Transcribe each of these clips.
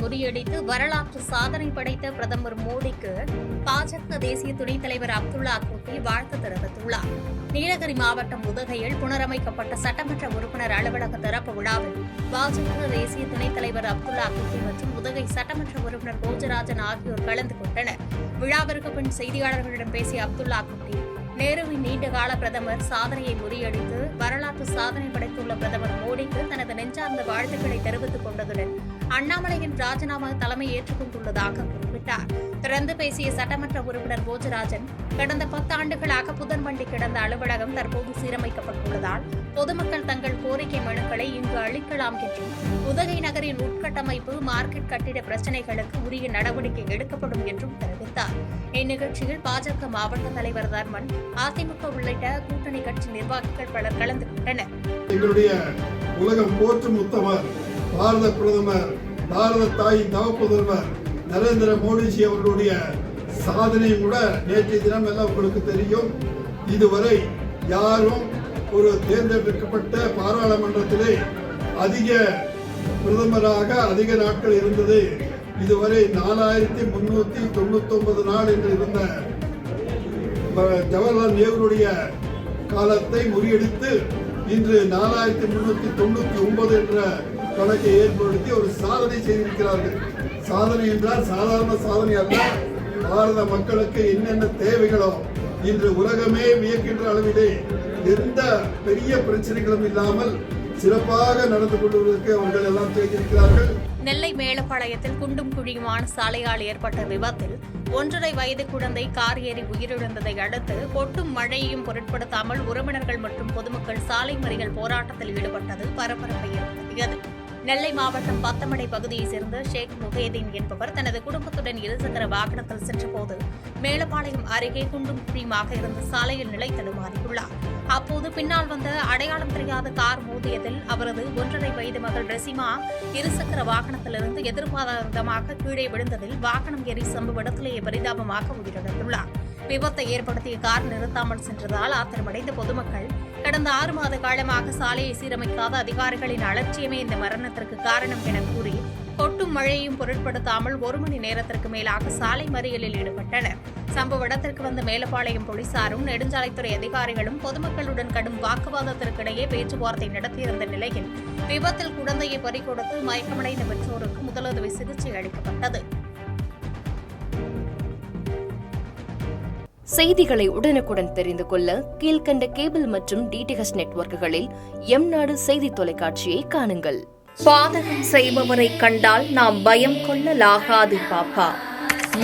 முறியடித்து வரலாற்று சாதனை படைத்த பிரதமர் மோடிக்கு பாஜக தேசிய துணைத் தலைவர் அப்துல்லா குட்டி வாழ்த்து தெரிவித்துள்ளார். நீலகிரி மாவட்டம் உதகையில் புனரமைக்கப்பட்ட சட்டமன்ற உறுப்பினர் அலுவலக திறப்பு விழாவில் பாஜக தேசிய துணைத் தலைவர் அப்துல்லா குட்டி மற்றும் உதகை சட்டமன்ற உறுப்பினர் போஜராஜன் ஆகியோர் கலந்து கொண்டனர். விழாவிற்கு பின் செய்தியாளர்களிடம் பேசிய அப்துல்லா குட்டி, நேருவின் நீண்டகால பிரதமர் சாதனையை முறியடித்து வரலாற்று சாதனை படைத்துள்ள பிரதமர் மோடிக்கு தனது நெஞ்சார்ந்த வாழ்த்துக்களை தெரிவித்துக் கொண்டதுடன் அண்ணாமலையின் ராஜினாமா தலைமை ஏற்றுக்கொண்டுள்ளதாக குறிப்பிட்டார். தொடர்ந்து பேசிய சட்டமன்ற உறுப்பினர் போஜராஜன், கடந்த 10 ஆண்டுகளாக புதன்மண்டி கிடந்த அலுவலகம் தற்போது சீரமைக்கப்பட்டுள்ளதால் பொதுமக்கள் தங்கள் கோரிக்கை மனுக்களை இங்கு அளிக்கலாம் என்றும், உதகை நகரின் உட்கட்டமைப்பு, மார்க்கெட் கட்டிட பிரச்சினைகளுக்கு உரிய நடவடிக்கை எடுக்கப்படும் என்றும் தெரிவித்தார். இந்நிகழ்ச்சியில் பாஜக மாவட்ட தலைவர் தர்மன், அதிமுக உள்ளிட்ட கூட்டணி கட்சி நிர்வாகிகள் பலர் கலந்து கொண்டனர். எங்களுடைய உலகம் போற்றும் உத்தமர் பாரத பிரதமர், பாரத தாயின் தவப்புதல்வர் நரேந்திர மோடிஜி அவர்களுடைய சாதனை கூட நேற்றைய தினம் எல்லாம் உங்களுக்கு தெரியும். இதுவரை யாரும் ஒரு தேர்ந்தெடுக்கப்பட்ட பாராளுமன்றத்திலே அதிக பிரதமராக அதிக நாட்கள் இருந்தது இதுவரை 4399 நாள் என்று இருந்த ஜவஹர்லால் நேருடைய காலத்தை முறியடித்து இன்று 4399 என்ற கணக்கை ஏற்படுத்தி ஒரு சாதனை செய்திருக்கிறார்கள். சாதனை என்றால் சாதாரண சாதனை அல்ல. பாரத மக்களுக்கு என்னென்ன தேவைகளோ இன்று உலகமே வியக்கின்ற அளவிலே எந்த பெரிய பிரச்சனைகளும் இல்லாமல் சிறப்பாக நடந்து கொள்வதற்கு அவர்கள் எல்லாம் செய்திருக்கிறார்கள். நெல்லை மேலப்பாளையத்தில் குண்டும் குழியுமான சாலையால் ஏற்பட்ட விபத்தில் 1.5 வயது குழந்தை கார் ஏறி உயிரிழந்ததை அடுத்து கொட்டும் மழையையும் பொருட்படுத்தாமல் உறவினர்கள் மற்றும் பொதுமக்கள் சாலை மறியல் போராட்டத்தில் ஈடுபட்டது பரபரப்பை ஏற்படுத்தியது. நெல்லை மாவட்டம் பத்தமடை பகுதியைச் சேர்ந்த ஷேக் முஹேதீன் என்பவர் தனது குடும்பத்துடன் இருசக்கர வாகனத்தில் சென்றபோது மேலப்பாளையம் அருகே குண்டும் குழியுமாக இருந்த சாலையில் நிலை தடுமாறியுள்ளார். அப்போது பின்னால் வந்த அடையாளம் தெரியாத கார் மோதியதில் அவரது 1.5 வயது மகள் ரெசிமா இருசக்கர வாகனத்திலிருந்து எதிர்பாராதமாக கீழே விழுந்ததில் வாகனம் ஏறி சம்பவ இடத்திலேயே பரிதாபமாக உயிரிழந்துள்ளார். விபத்தை ஏற்படுத்திய கார் நிறுத்தாமல் சென்றதால் ஆத்திரமடைந்த பொதுமக்கள் கடந்த 6 மாத காலமாக சாலையை சீரமைக்காத அதிகாரிகளின் அலட்சியமே இந்த மரணத்திற்கு காரணம் என கூறி கொட்டும் மழையையும் பொருட்படுத்தாமல் 1 மணி நேரத்திற்கு மேலாக சாலை மறியலில் ஈடுபட்டனர். சம்பவ இடத்திற்கு வந்த மேலப்பாளையம் போலீசாரும் நெடுஞ்சாலைத்துறை அதிகாரிகளும் பொதுமக்களுடன் கடும் வாக்குவாதத்திற்கிடையே பேச்சுவார்த்தை நடத்தியிருந்த நிலையில் விபத்தில் குழந்தையை பறிகொடுத்து மயக்கமடைந்த பெற்றோருக்கு முதலுதவி சிகிச்சை அளிக்கப்பட்டது. செய்திகளை உடனுக்குடன் தெரிந்து கொள்ள கீழ்கண்ட கேபிள் மற்றும் டிடிஎச் நெட்வொர்க்குகளில் எம்நாடு செய்தி தொலைக்காட்சியை காணுங்கள். பாதகம் செய்பவரை கண்டால் நாம் பயம் கொள்ளலாகாது பாப்பா.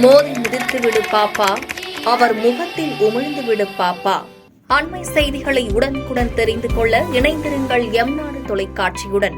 மோதி மிதித்து விடு பாப்பா, அவர் முகத்தில் உமிழ்ந்து விடு பாப்பா. அண்மை செய்திகளை உடனுக்குடன் தெரிந்து கொள்ள இணைந்திருங்கள் எம்நாடு தொலைக்காட்சியுடன்.